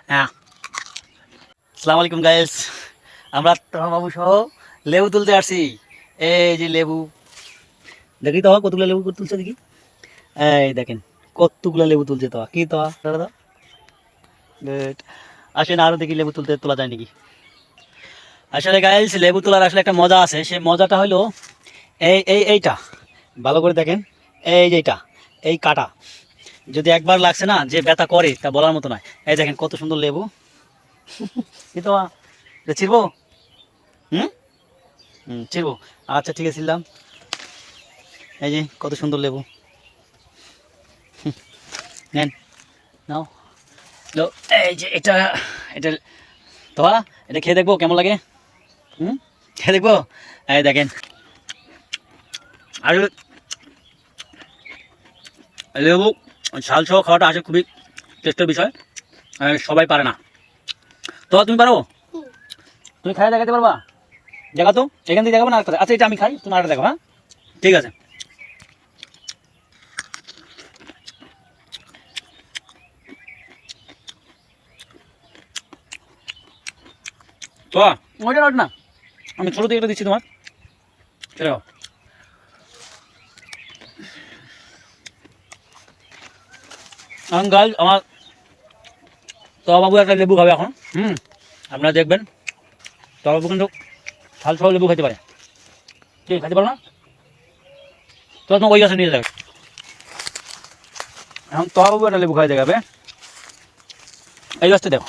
হ্যাঁ, আসসালামু আলাইকুম গাইস। আমরা তোমার বাবু সহ লেবু তুলতে আসছি। এই যে লেবু, দেখি তো কতগুলো লেবু তুলছে দেখি। এই দেখেন কতগুলো লেবু তুলছে। তো কি তো দাদা, গুড। আসেন আরো দেখি লেবু তুলতে তোলা যায় নাকি। আসলে গাইস লেবু তোলার আসলে একটা মজা আছে। সেই মজাটা হলো এইটা ভালো করে দেখেন। এই যে এইটা, এই কাটা যদি একবার লাগছে না যে ব্যথা করে তা বলার মতো নয়। এই দেখেন কত সুন্দর লেবু। কি তো ছিড়বো? হুম হুম, ছিড়বো। আচ্ছা ঠিক আছে, ছিললাম। এই যে কত সুন্দর লেবু, নেন, নাও। লো, এই যে এটা, এটা তোয়া, এটা খেয়ে দেখবো কেমন লাগে। হুম, খেয়ে দেখবো। এই দেখেন, আর লেবু ঝাল সহ খাওয়াটা আসলে খুবই টেস্টের বিষয়। সবাই পারে না। তো তুমি পারো? তুমি খাই দেখাতে পারবা? দেখা তো, এখান থেকে দেখাবো না আর কোথায়? আচ্ছা এটা আমি খাই, তুমি আরেকটা দেখো। হ্যাঁ ঠিক আছে। তো ওইটা নট না, আমি ছোটো থেকে এটা দিচ্ছি তোমার, সেটা খাও। গাইজ আমার তো বাবু একটা লেবু খাবে এখন। আপনারা দেখবেন তো বাবু কিন্তু ঝাল সহ লেবু খেতে পারে। ঠিক খেতে পারো না? তো তোমার ওই গাছে নিয়ে যাবে। এখন তো বাবু একটা লেবু খাই দেখাবে। এই গাছটা দেখো,